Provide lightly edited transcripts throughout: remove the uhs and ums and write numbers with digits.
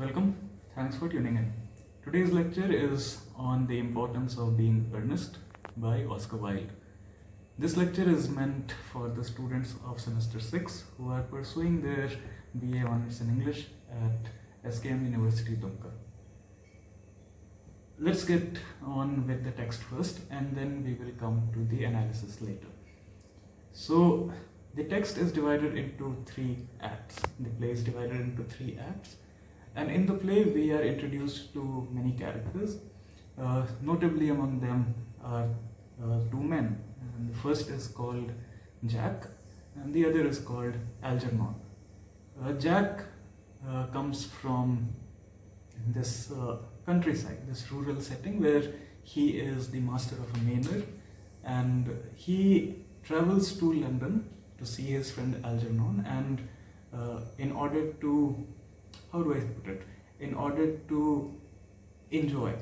Welcome. Thanks for tuning in. Today's lecture is on the importance of being earnest by Oscar Wilde. This lecture is meant for the students of semester 6 who are pursuing their BA Honors in English at SKM University, Dumka. Let's get on with the text first and then we will come to the analysis later. So, the text is divided into 3 acts. The play is divided into 3 acts. And in the play, we are introduced to many characters. Notably among them are 2 men. And the first is called Jack, and the other is called Algernon. Jack comes from this countryside, this rural setting where he is the master of a manor, and he travels to London to see his friend Algernon, and in order to enjoy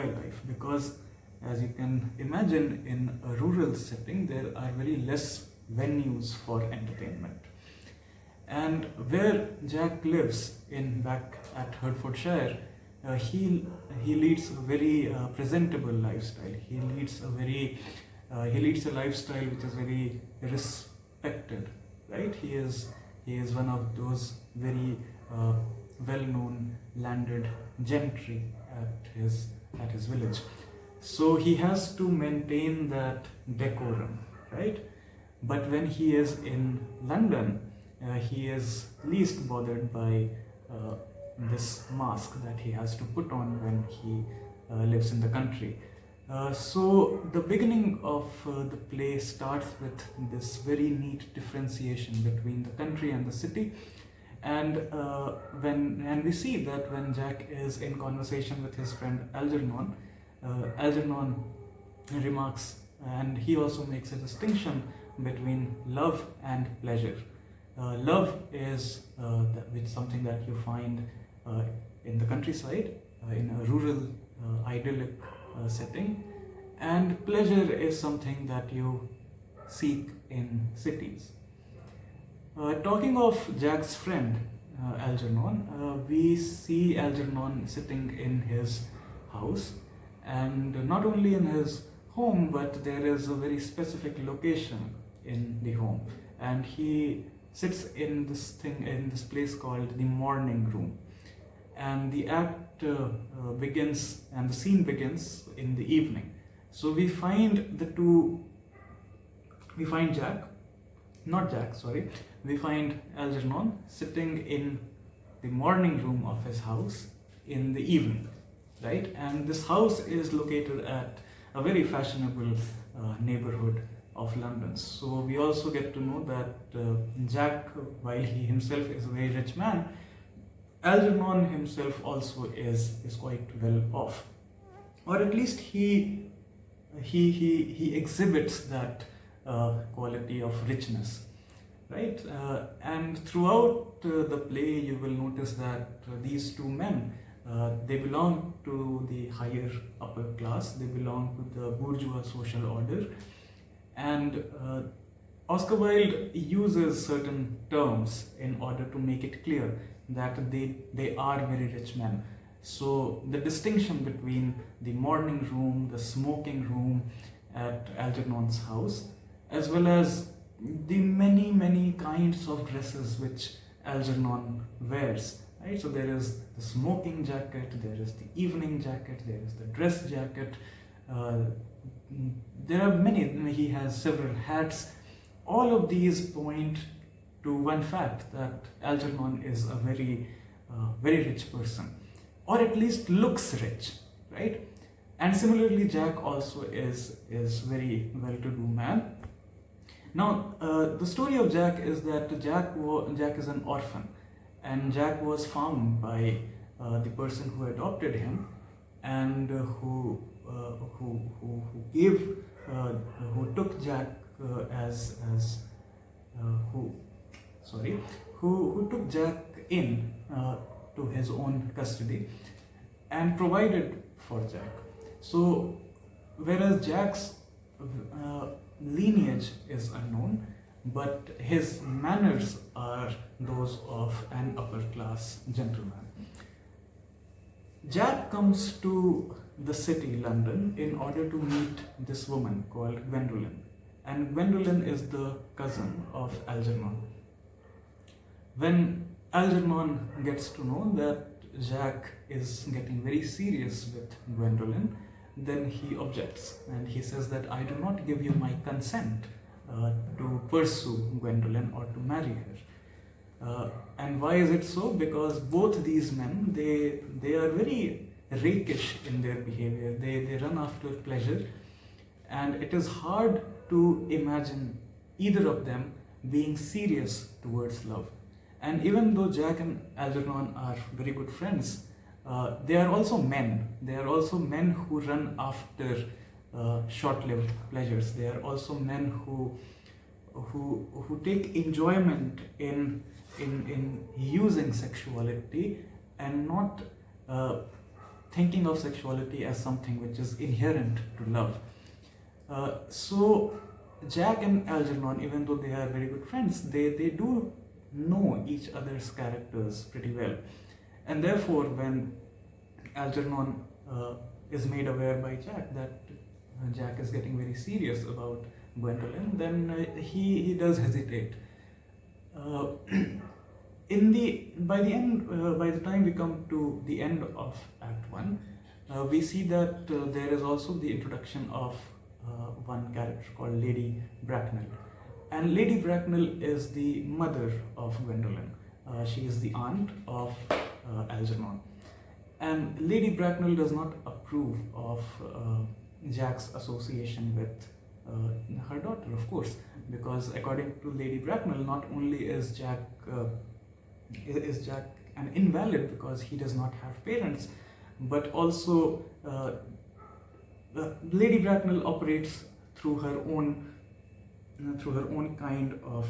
life, because as you can imagine, in a rural setting there are very less venues for entertainment. And where Jack lives back at Hertfordshire, he leads a very presentable lifestyle. He leads a lifestyle which is very respected, right? He is one of those very well-known landed gentry at his village. So he has to maintain that decorum, right? But when he is in London, he is least bothered by this mask that he has to put on when he lives in the country. So the beginning of the play starts with this very neat differentiation between the country and the city, and we see that when Jack is in conversation with his friend Algernon, Algernon remarks, and he also makes a distinction between love and pleasure. Love is something that you find in the countryside, in a rural idyllic setting, and pleasure is something that you seek in cities. Talking of Jack's friend Algernon, we see Algernon sitting in his house, and not only in his home, but there is a very specific location in the home, and he sits in this place called the morning room. And the act begins, and the scene begins in the evening. So we find we find Algernon sitting in the morning room of his house in the evening, right? And this house is located at a very fashionable neighborhood of London. So we also get to know that Jack, while he himself is a very rich man, Algernon himself also is quite well off, or at least he exhibits that quality of richness, right? And throughout the play, you will notice that these 2 men, they belong to the higher upper class. They belong to the bourgeois social order, and Oscar Wilde uses certain terms in order to make it clear that they are very rich men. So the distinction between the morning room, the smoking room at Algernon's house, as well as the many kinds of dresses which Algernon wears, right? So there is the smoking jacket, there is the evening jacket, there is the dress jacket, there are many. He has several hats. All of these point to one fact, that Algernon is a very rich person, or at least looks rich, right? And similarly, Jack also is very well-to-do man. Now, the story of Jack is that Jack is an orphan, and Jack was found by the person who adopted him, and who took Jack who took Jack in to his own custody and provided for Jack. So, whereas Jack's lineage is unknown, but his manners are those of an upper class gentleman. Jack comes to the city, London, in order to meet this woman called Gwendolen. And Gwendolen is the cousin of Algernon. When Algernon gets to know that Jack is getting very serious with Gwendolen, then he objects and he says that I do not give you my consent to pursue Gwendolen or to marry her. And why is it so? Because both these men, they are very rakish in their behavior. They run after pleasure, and it is hard to imagine either of them being serious towards love. And even though Jack and Algernon are very good friends, they are also men. They are also men who run after short-lived pleasures. They are also men who take enjoyment in using sexuality and not thinking of sexuality as something which is inherent to love. So Jack and Algernon, even though they are very good friends, they do know each other's characters pretty well. And therefore, when Algernon is made aware by Jack that Jack is getting very serious about Gwendolen, then he does hesitate. By the time we come to the end of Act 1, we see that there is also the introduction of one character called Lady Bracknell. And Lady Bracknell is the mother of Gwendolen. She is the aunt of Algernon. And Lady Bracknell does not approve of Jack's association with her daughter, of course, because according to Lady Bracknell, not only is Jack an invalid because he does not have parents, but also Lady Bracknell operates through her own kind of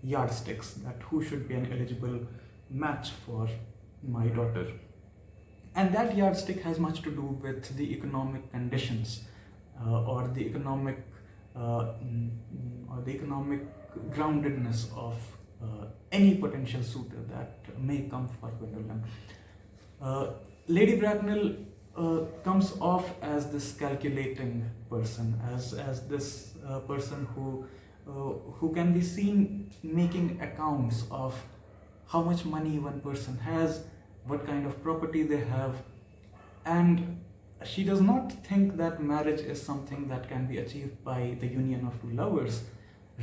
yardsticks, that who should be an eligible match for my daughter. And that yardstick has much to do with the economic conditions or the economic groundedness of any potential suitor that may come for Gwendolen. Lady Bracknell comes off as this calculating person, as this person who can be seen making accounts of how much money one person has, what kind of property they have, and she does not think that marriage is something that can be achieved by the union of two lovers.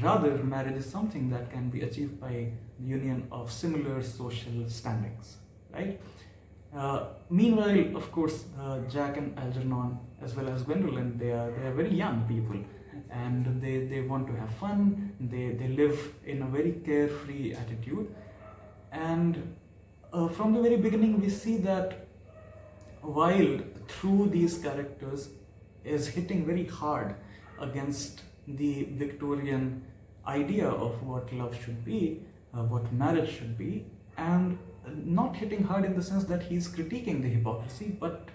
Rather, marriage is something that can be achieved by the union of similar social standings, right? Meanwhile, of course, Jack and Algernon, as well as Gwendolen, they are very young people, and they want to have fun. They live in a very carefree attitude, and from the very beginning, we see that Wilde, through these characters, is hitting very hard against the Victorian idea of what love should be, what marriage should be, and not hitting hard in the sense that he's critiquing the hypocrisy, but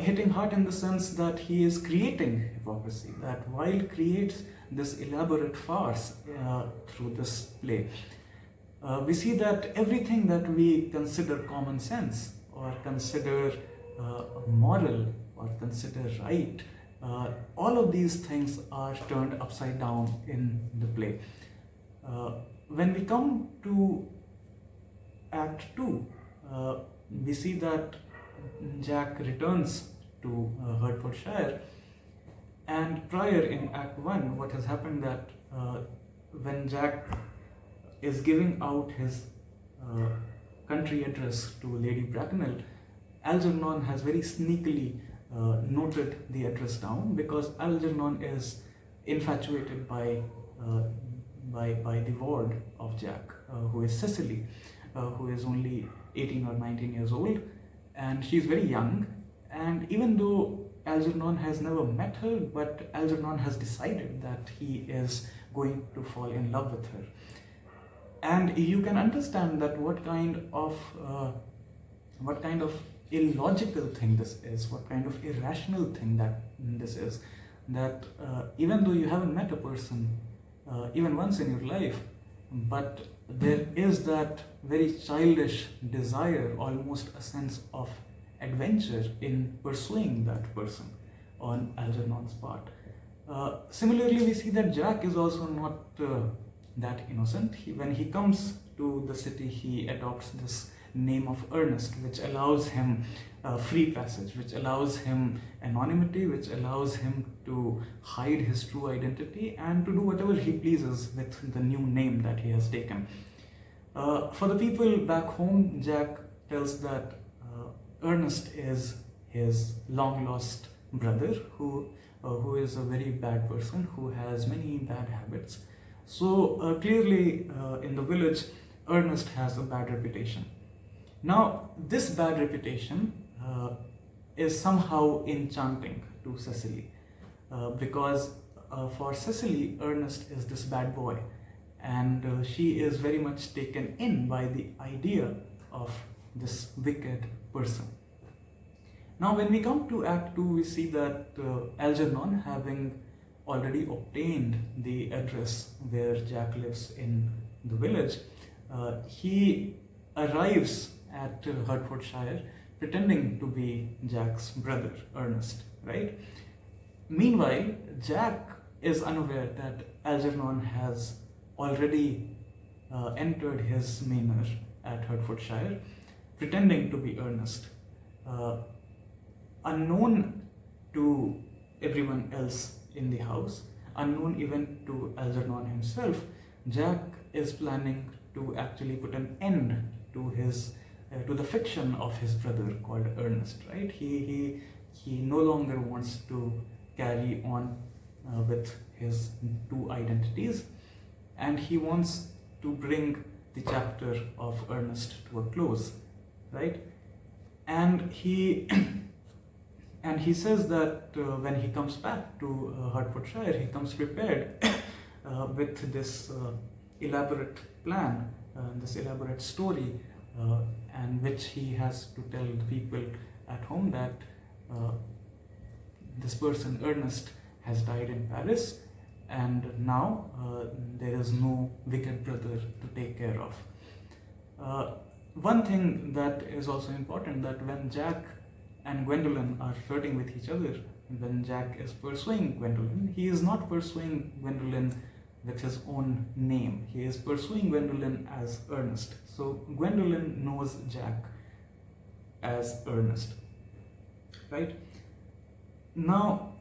hitting hard in the sense that he is creating hypocrisy, that Wilde creates this elaborate farce through this play. We see that everything that we consider common sense or consider moral or consider right, all of these things are turned upside down in the play. When we come to Act 2, we see that Jack returns to Hertfordshire, and prior in Act 1, what has happened that when Jack is giving out his country address to Lady Bracknell, Algernon has very sneakily noted the address down, because Algernon is infatuated by the ward of Jack, who is Cecily, who is only 18 or 19 years old, and she's very young. And even though Algernon has never met her, but Algernon has decided that he is going to fall in love with her. And you can understand that what kind of illogical thing this is, what kind of irrational thing that this is, that even though you haven't met a person, even once in your life, but there is that very childish desire, almost a sense of adventure in pursuing that person on Algernon's part. Similarly, we see that Jack is also not that innocent. When he comes to the city, he adopts this name of Ernest, which allows him free passage, which allows him anonymity, which allows him to hide his true identity and to do whatever he pleases with the new name that he has taken. For the people back home, Jack tells that Ernest is his long lost brother who is a very bad person, who has many bad habits. So clearly in the village, Ernest has a bad reputation. Now, this bad reputation is somehow enchanting to Cecily, because for Cecily, Ernest is this bad boy, and she is very much taken in by the idea of this wicked person. Now, when we come to Act 2, we see that Algernon, having already obtained the address where Jack lives in the village, he arrives at Hertfordshire pretending to be Jack's brother, Ernest, right? Meanwhile, Jack is unaware that Algernon has already entered his manor at Hertfordshire, pretending to be Ernest. Unknown to everyone else in the house, unknown even to Algernon himself, Jack is planning to actually put an end to his to the fiction of his brother called Ernest, right? He no longer wants to carry on with his two identities, and he wants to bring the chapter of Ernest to a close, right? And he and he says that when he comes back to Hertfordshire, he comes prepared with this elaborate plan, this elaborate story, and which he has to tell the people at home that this person, Ernest, has died in Paris, and now there is no wicked brother to take care of. One thing that is also important, that when Jack and Gwendolen are flirting with each other, when Jack is pursuing Gwendolen, he is not pursuing Gwendolen with his own name. He is pursuing Gwendolen as Ernest. So Gwendolen knows Jack as Ernest, right? Now,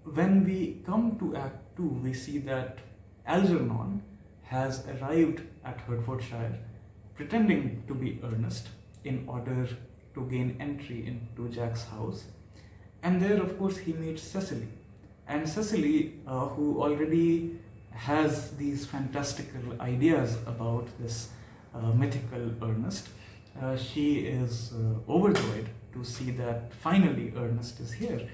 when we come to Act 2, we see that Algernon has arrived at Hertfordshire pretending to be Ernest in order to gain entry into Jack's house. And there, of course, he meets Cecily. And Cecily, who already has these fantastical ideas about this mythical Ernest, she is overjoyed to see that finally Ernest is here.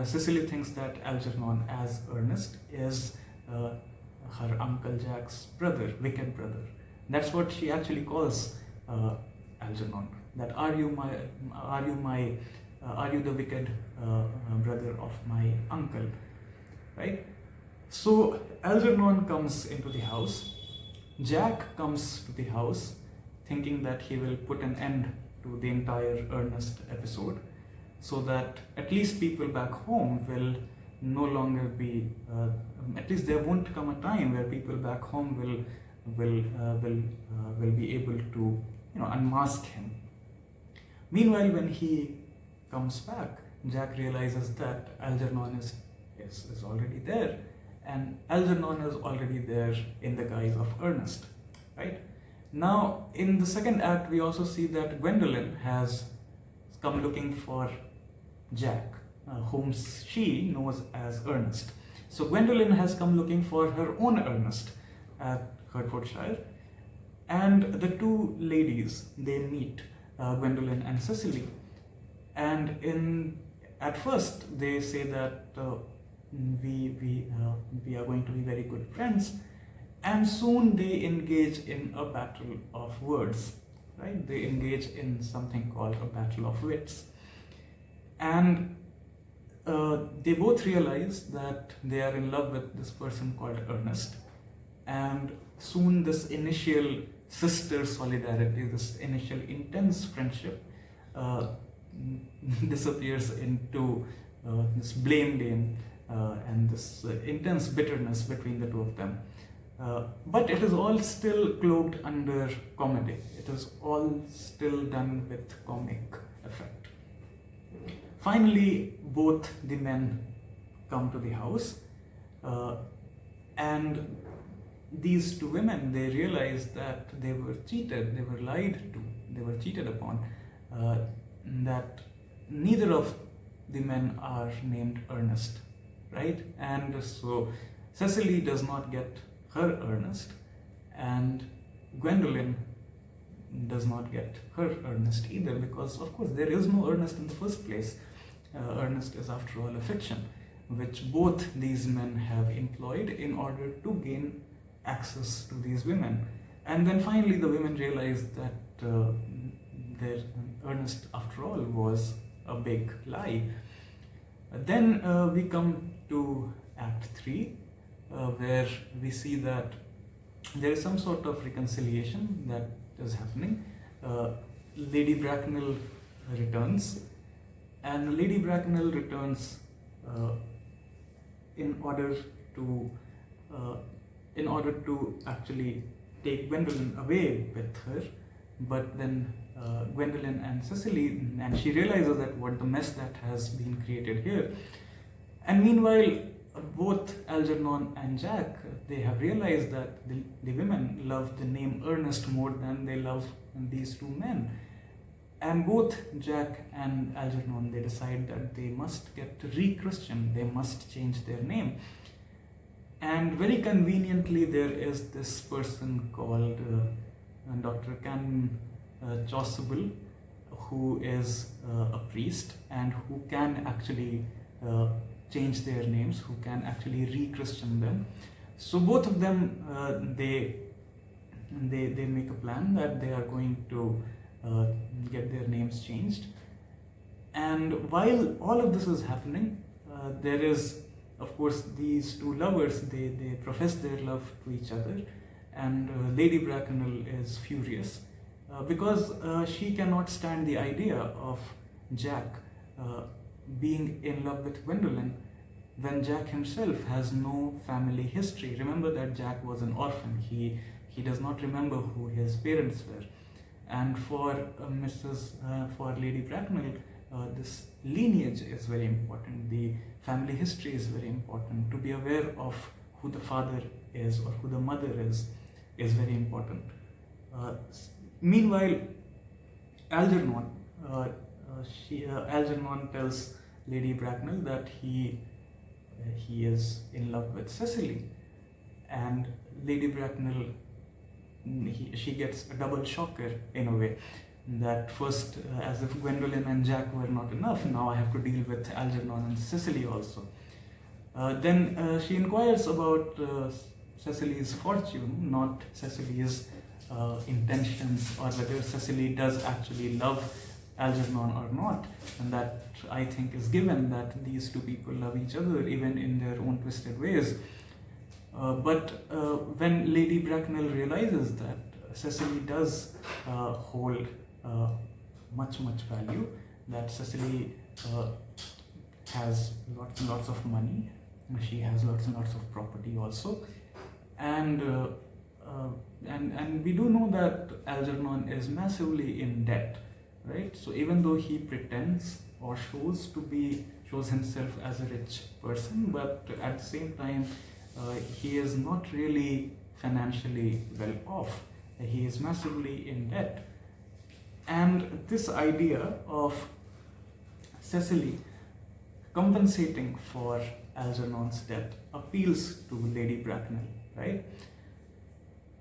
Cecily thinks that Algernon as Ernest is her Uncle Jack's brother, wicked brother. That's what she actually calls Algernon. That are you the wicked brother of my uncle, right? So Algernon comes into the house. Jack comes to the house thinking that he will put an end to the entire Ernest episode, so that at least people back home will no longer be, at least there won't come a time where people back home will be able to, unmask him. Meanwhile, when he comes back, Jack realizes that Algernon is already there, and Algernon is already there in the guise of Ernest, right? Now, in the second act, we also see that Gwendolen has come looking for Jack, whom she knows as Ernest. So Gwendolen has come looking for her own Ernest at Hertfordshire, and the two ladies, they meet, Gwendolen and Cecily, and at first they say that we are going to be very good friends, and soon they engage in a battle of words, right? They engage in something called a battle of wits, and they both realize that they are in love with this person called Ernest, and soon this initial sister solidarity, this initial intense friendship disappears into this blame game and this intense bitterness between the two of them. But it is all still cloaked under comedy. It is all still done with comic effect. Finally, both the men come to the house, and these two women, they realize that they were cheated, they were lied to, they were cheated upon, that neither of the men are named Ernest, right? And so Cecily does not get her Ernest, and Gwendolyn does not get her Ernest either, because of course there is no Ernest in the first place. Ernest is after all a fiction, which both these men have employed in order to gain access to these women. And then finally the women realize that their Ernest after all was a big lie. Then we come to Act 3, where we see that there is some sort of reconciliation that is happening. Lady Bracknell returns, and Lady Bracknell returns in order to actually take Gwendolyn away with her. But then Gwendolyn and Cecily, and she realizes that what the mess that has been created here. And meanwhile, both Algernon and Jack, they have realized that the women love the name Ernest more than they love these two men. And both Jack and Algernon, they decide that they must get re-Christian, they must change their name. And very conveniently, there is this person called Dr. Cant Chasuble, who is a priest and who can actually change their names, who can actually re-Christian them. So both of them, they make a plan that they are going to get their names changed. And while all of this is happening, there is, of course, these two lovers, they profess their love to each other, and Lady Bracknell is furious because she cannot stand the idea of Jack being in love with Gwendolyn when Jack himself has no family history. Remember that Jack was an orphan. He does not remember who his parents were. And for for Lady Bracknell, this lineage is very important. The family history is very important. To be aware of who the father is or who the mother is very important. Meanwhile, Algernon, Algernon tells Lady Bracknell that he is in love with Cecily, and Lady Bracknell, she gets a double shocker in a way, that first, as if Gwendolyn and Jack were not enough, now I have to deal with Algernon and Cecily also. Then she inquires about Cecily's fortune, not Cecily's intentions, or whether Cecily does actually love Algernon or not. And that, I think, is given that these two people love each other even in their own twisted ways. But when Lady Bracknell realizes that Cecily does hold much value, that Cecily has lots and lots of money, she has lots and lots of property also, and we do know that Algernon is massively in debt, right? So even though he pretends or shows himself as a rich person, but at the same time he is not really financially well off. He is massively in debt. And this idea of Cecily compensating for Algernon's debt appeals to Lady Bracknell, right?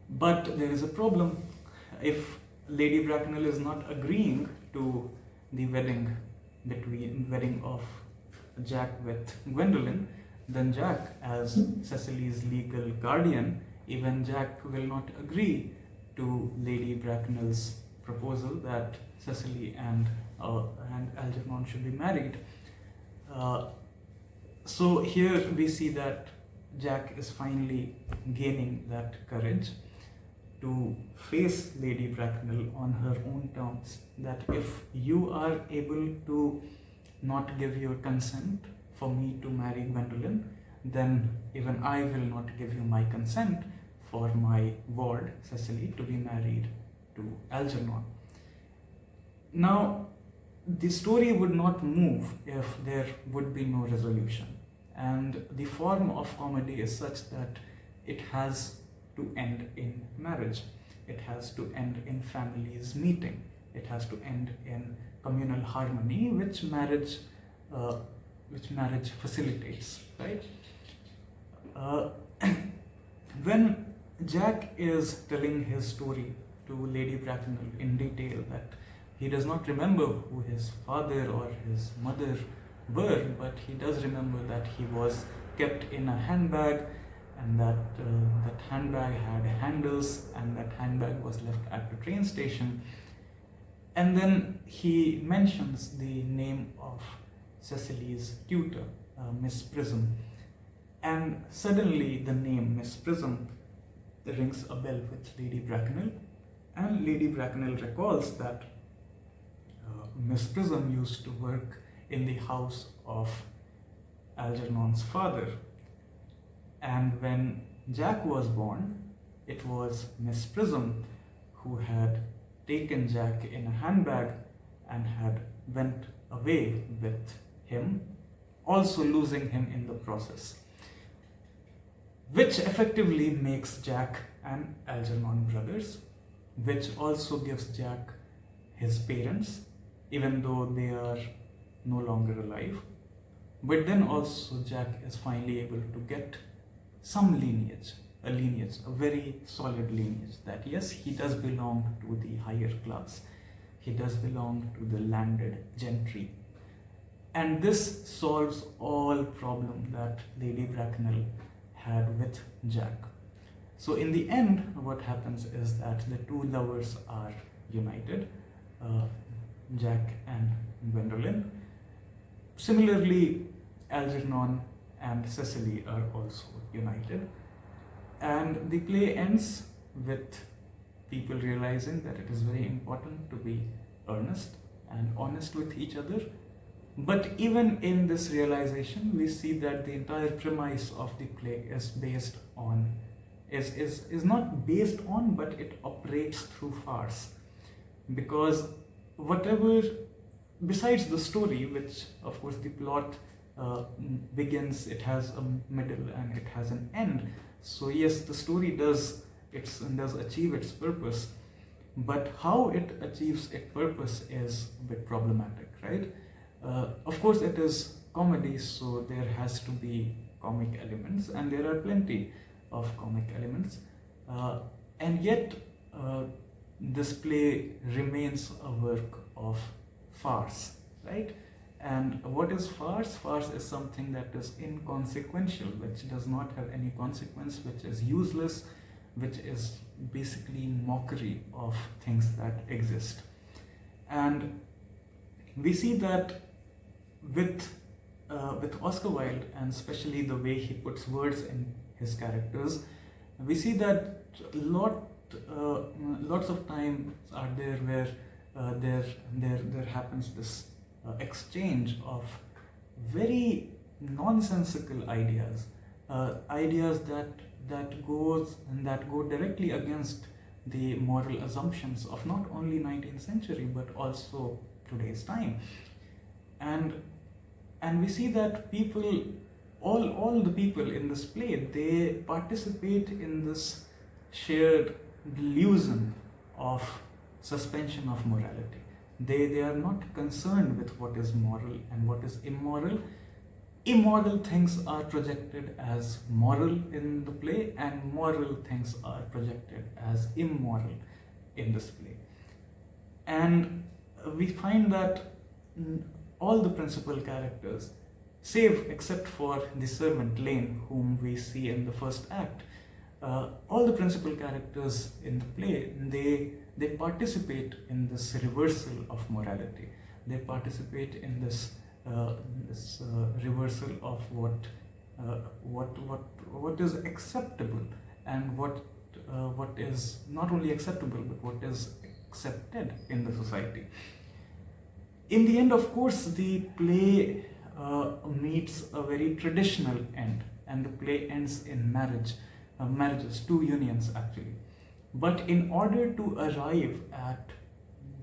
But there is a problem. If Lady Bracknell is not agreeing to the wedding of Jack with Gwendolyn, then Jack, as Cecily's legal guardian, even Jack will not agree to Lady Bracknell's proposal that Cecily and Algernon should be married. So here we see that Jack is finally gaining that courage to face Lady Bracknell on her own terms, that if you are able to not give your consent for me to marry Gwendolen, then even I will not give you my consent for my ward, Cecily, to be married to Algernon. Now, the story would not move if there would be no resolution. And the form of comedy is such that it has to end in marriage. It has to end in families meeting. It has to end in communal harmony, which marriage facilitates, right? When Jack is telling his story to Lady Bracknell in detail, that he does not remember who his father or his mother were, but he does remember that he was kept in a handbag, and that that handbag had handles, and that handbag was left at the train station. And then he mentions the name of Cecily's tutor, Miss Prism, and suddenly the name Miss Prism rings a bell with Lady Bracknell, and Lady Bracknell recalls that Miss Prism used to work in the house of Algernon's father. And when Jack was born, it was Miss Prism who had taken Jack in a handbag and had went away with him, also losing him in the process, which effectively makes Jack and Algernon brothers, which also gives Jack his parents, even though they are no longer alive. But then also Jack is finally able to get some lineage, a very solid lineage, that yes, he does belong to the higher class, he does belong to the landed gentry. And this solves all problem that Lady Bracknell had with Jack. So in the end, what happens is that the two lovers are united, Jack and Gwendolen. Similarly, Algernon and Cecily are also united. And the play ends with people realizing that it is very important to be earnest and honest with each other. But even in this realization, we see that the entire premise of the play is based on, is not based on, but it operates through farce. Because whatever, besides the story, which of course the plot begins, it has a middle and it has an end. So yes, the story does achieve its purpose, but how it achieves its purpose is a bit problematic, right? Of course it is comedy, so there has to be comic elements, and there are plenty of comic elements, and yet this play remains a work of farce, right? And what is farce? Farce is something that is inconsequential, which does not have any consequence, which is useless, which is basically mockery of things that exist. And we see that with Oscar Wilde, and especially the way he puts words in his characters, we see that lots of times are there where there happens this exchange of very nonsensical ideas, ideas that go directly against the moral assumptions of not only 19th century but also today's time. And we see that people, all the people in this play, they participate in this shared delusion of suspension of morality. They are not concerned with what is moral and what is immoral. Immoral things are projected as moral in the play, and moral things are projected as immoral in this play. And we find that all the principal characters, save except for the servant Lane, whom we see in the first act, all the principal characters in the play, they participate in this reversal of morality. They participate in this reversal of what what is acceptable, and what is not only acceptable but what is accepted in the society. In the end, of course, the play meets a very traditional end, and the play ends in marriages, two unions actually. But in order to arrive at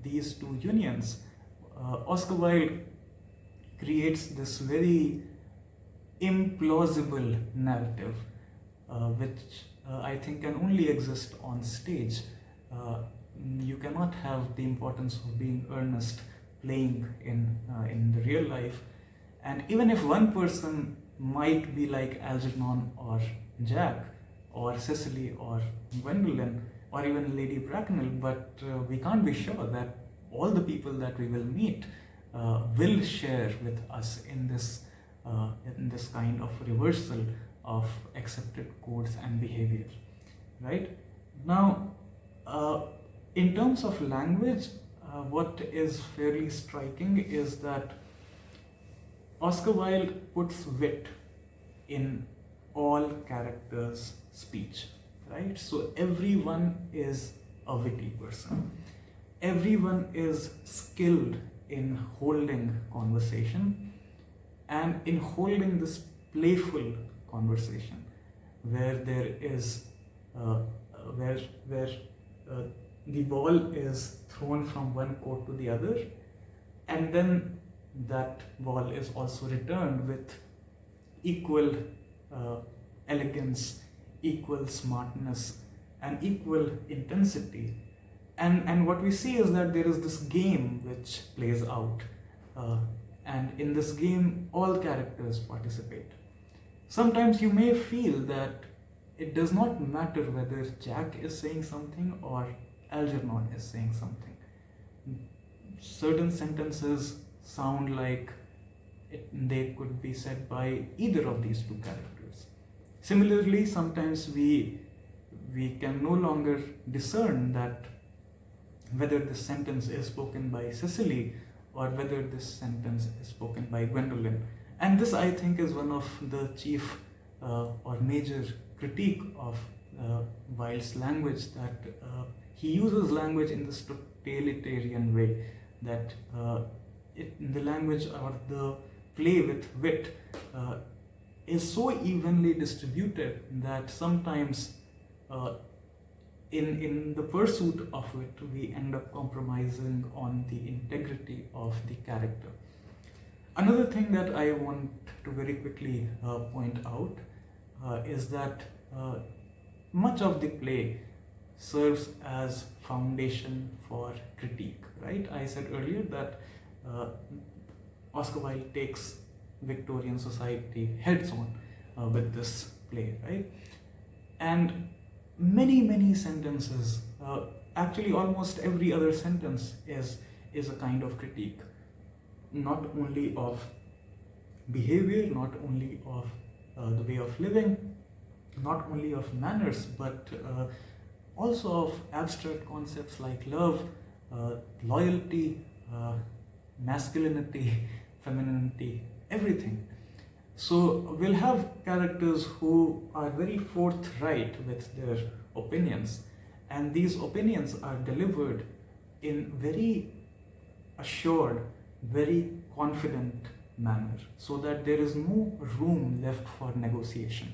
these two unions, Oscar Wilde creates this very implausible narrative, which I think can only exist on stage. You cannot have the importance of being earnest playing in the real life. And even if one person might be like Algernon or Jack or Cecily or Gwendolen or even Lady Bracknell, but we can't be sure that all the people that we will meet will share with us in this kind of reversal of accepted codes and behavior, right? Now, in terms of language, what is fairly striking is that Oscar Wilde puts wit in all characters' speech, right? So everyone is a witty person. Everyone is skilled in holding conversation and in holding this playful conversation where there is where the ball is thrown from one court to the other, and then that ball is also returned with equal elegance, equal smartness, and equal intensity. And what we see is that there is this game which plays out, and in this game all characters participate. Sometimes you may feel that it does not matter whether Jack is saying something or Algernon is saying something. Certain sentences sound like they could be said by either of these two characters. Similarly, sometimes we can no longer discern that whether this sentence is spoken by Cecily or whether this sentence is spoken by Gwendolen. And this, I think, is one of the chief or major critique of Wilde's language, that he uses language in this totalitarian way, that the language or the play with wit is so evenly distributed that sometimes in the pursuit of it we end up compromising on the integrity of the character. Another thing that I want to very quickly point out is that much of the play serves as foundation for critique, right? I said earlier that Oscar Wilde takes Victorian society heads on with this play, right? And many sentences, actually almost every other sentence is a kind of critique, not only of behavior, not only of the way of living, not only of manners, but also of abstract concepts like love, loyalty, masculinity, femininity, everything. So we'll have characters who are very forthright with their opinions, and these opinions are delivered in very assured, very confident manner, so that there is no room left for negotiation.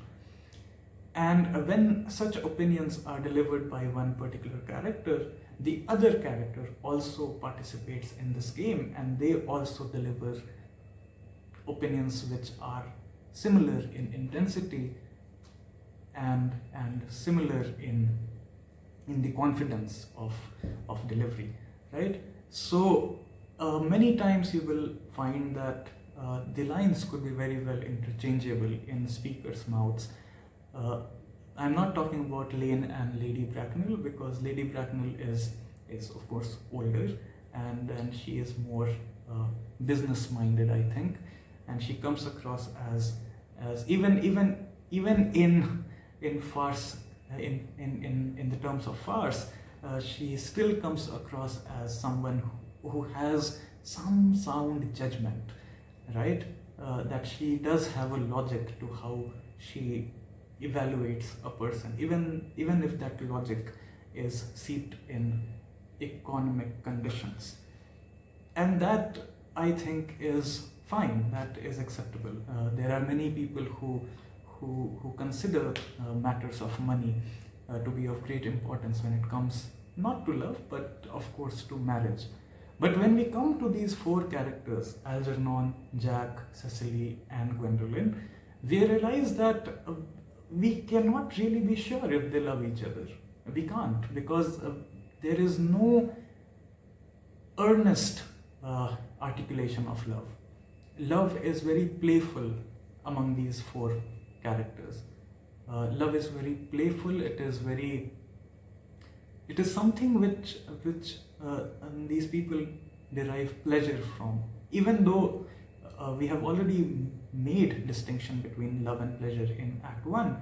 And when such opinions are delivered by one particular character, the other character also participates in this game, and they also deliver opinions which are similar in intensity and similar in the confidence of delivery, right? So many times you will find that the lines could be very well interchangeable in speakers' mouths. I'm not talking about Lane and Lady Bracknell, because Lady Bracknell is of course older, and she is more business minded, I think, and she comes across as even in farce, in the terms of farce, she still comes across as someone who has some sound judgment, right? that she does have a logic to how she evaluates a person, even if that logic is seated in economic conditions. And that, I think, is fine, that is acceptable. There are many people who consider matters of money to be of great importance when it comes not to love, but of course to marriage. But when we come to these four characters, Algernon, Jack, Cecily, and Gwendolyn, we realize that we cannot really be sure if they love each other. We can't, because there is no earnest articulation of love. Love is very playful among these four characters. Love is very playful. It is something which these people derive pleasure from. Even though we have already made distinction between love and pleasure in Act 1,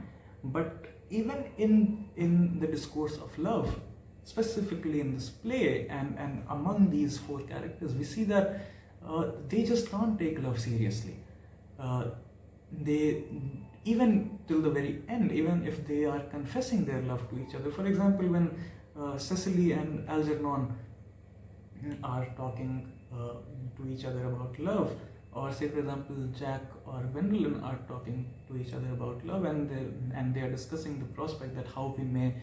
but even in the discourse of love, specifically in this play and among these four characters, we see that they just can't take love seriously. They, even till the very end, even if they are confessing their love to each other. For example, when Cecily and Algernon are talking to each other about love, or say for example Jack or Gwendolyn are talking to each other about love, and they are discussing the prospect that how we may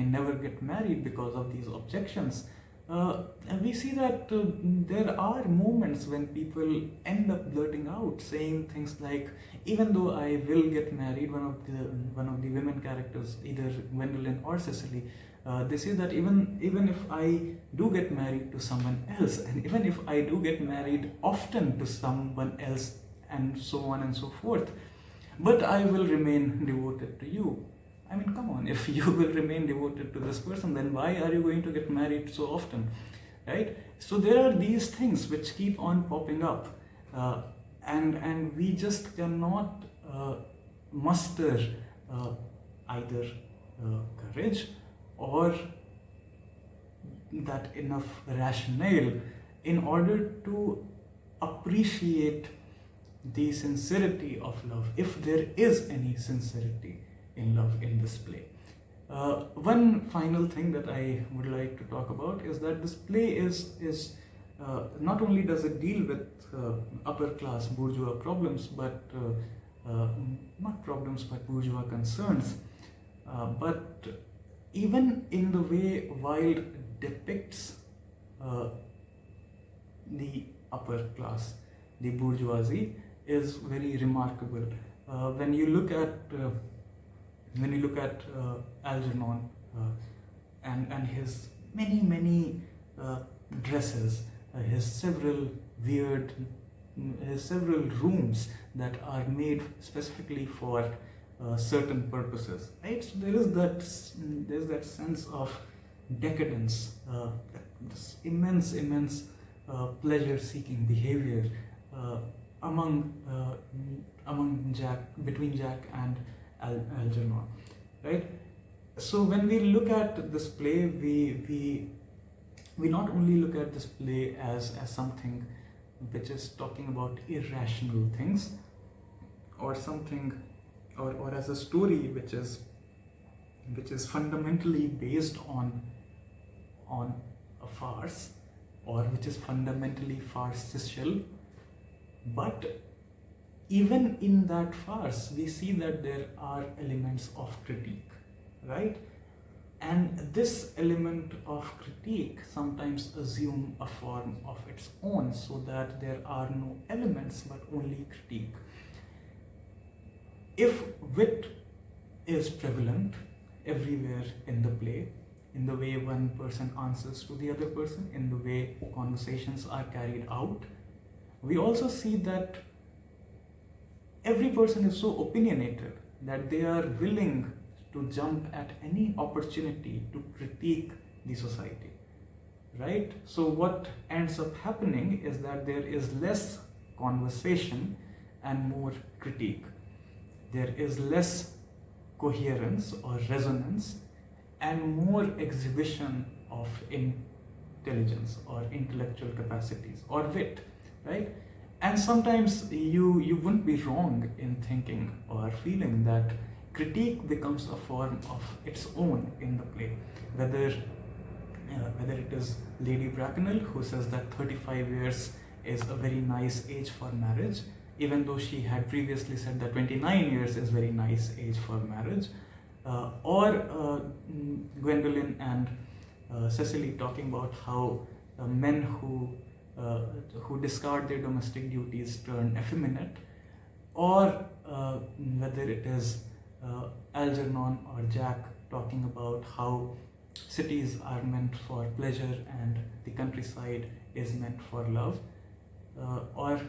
never get married because of these objections. And we see that there are moments when people end up blurting out, saying things like, even though I will get married, one of the women characters, either Gwendolyn or Cecily, they say that even if I do get married to someone else, and even if I do get married often to someone else, and so on and so forth, but I will remain devoted to you. I mean, come on, if you will remain devoted to this person, then why are you going to get married so often, right? So there are these things which keep on popping up, and we just cannot muster either courage or that enough rationale in order to appreciate the sincerity of love, if there is any sincerity in love in this play. One final thing that I would like to talk about is that this play is not only does it deal with upper class bourgeois problems, but not problems but bourgeois concerns, but even in the way Wilde depicts the upper class, the bourgeoisie, is very remarkable. When you look at Algernon and his many dresses, his several rooms that are made specifically for certain purposes, right? So there's that sense of decadence, this immense pleasure-seeking behavior between Jack and Algernon, right? So when we look at this play, we not only look at this play as something which is talking about irrational things, or something, or as a story which is fundamentally based on a farce, or which is fundamentally farcical, but even in that farce, we see that there are elements of critique, right? And this element of critique sometimes assume a form of its own, so that there are no elements but only critique. If wit is prevalent everywhere in the play, in the way one person answers to the other person, in the way conversations are carried out, we also see that every person is so opinionated that they are willing to jump at any opportunity to critique the society, right? So what ends up happening is that there is less conversation and more critique. There is less coherence or resonance and more exhibition of intelligence or intellectual capacities or wit, right? And sometimes you wouldn't be wrong in thinking or feeling that critique becomes a form of its own in the play. Whether it is Lady Bracknell, who says that 35 years is a very nice age for marriage, even though she had previously said that 29 years is very nice age for marriage, or Gwendolyn and Cecily talking about how men who discard their domestic duties turn effeminate, or whether it is Algernon or Jack talking about how cities are meant for pleasure and the countryside is meant for love, or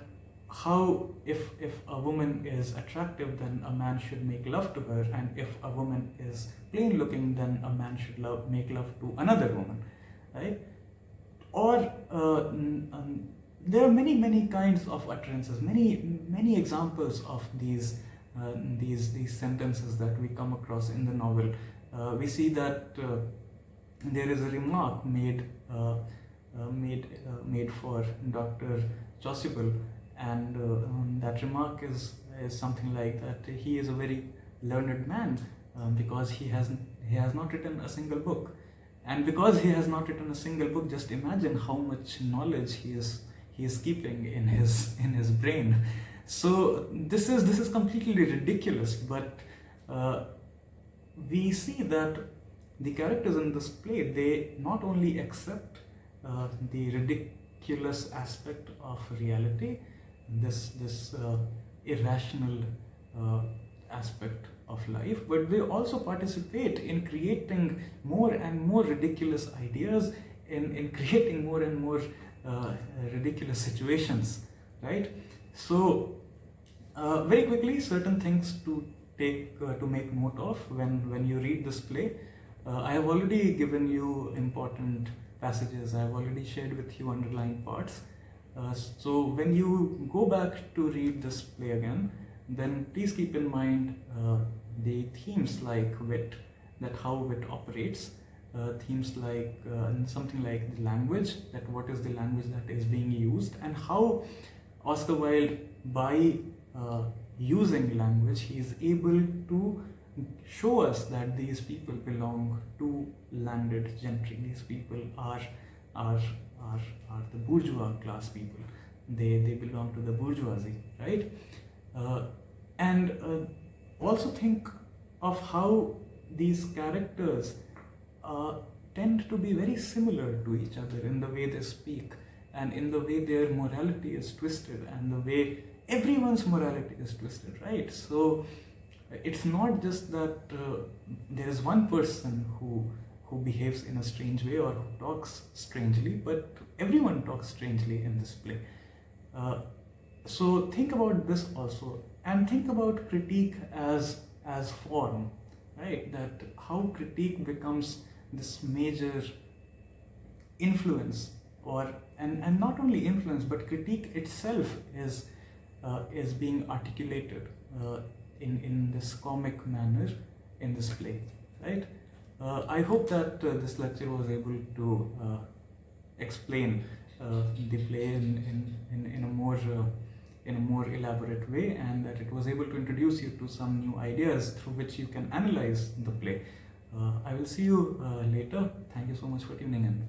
how if a woman is attractive, then a man should make love to her, and if a woman is plain looking, then a man should make love to another woman, right? Or there are many kinds of utterances, many examples of these sentences that we come across in the novel. We see that there is a remark made for Dr. Chasuble, and that remark is something like that he is a very learned man because he has not written a single book. And because he has not written a single book, just imagine how much knowledge he is keeping in his brain. So this is completely ridiculous. But we see that the characters in this play, they not only accept the ridiculous aspect of reality, this irrational aspect of life, but they also participate in creating more and more ridiculous ideas, in creating more and more ridiculous situations, right? So very quickly, certain things to make note of when you read this play. I have already given you important passages. I have already shared with you underlying parts. So when you go back to read this play again, then please keep in mind the themes like wit, that how wit operates, themes like something like the language, that what is the language that is being used, and how Oscar Wilde, by using language, he is able to show us that these people belong to landed gentry. These people are the bourgeois class people. They belong to the bourgeoisie, right? And also think of how these characters tend to be very similar to each other in the way they speak, and in the way their morality is twisted, and the way everyone's morality is twisted, right? So it's not just that there is one person who behaves in a strange way or who talks strangely, but everyone talks strangely in this play. So think about this also, and think about critique as form, right? That how critique becomes this major influence, and not only influence, but critique itself is being articulated in this comic manner in this play, right? I hope that this lecture was able to explain the play in a more elaborate way, and that it was able to introduce you to some new ideas through which you can analyze the play. I will see you later. Thank you so much for tuning in.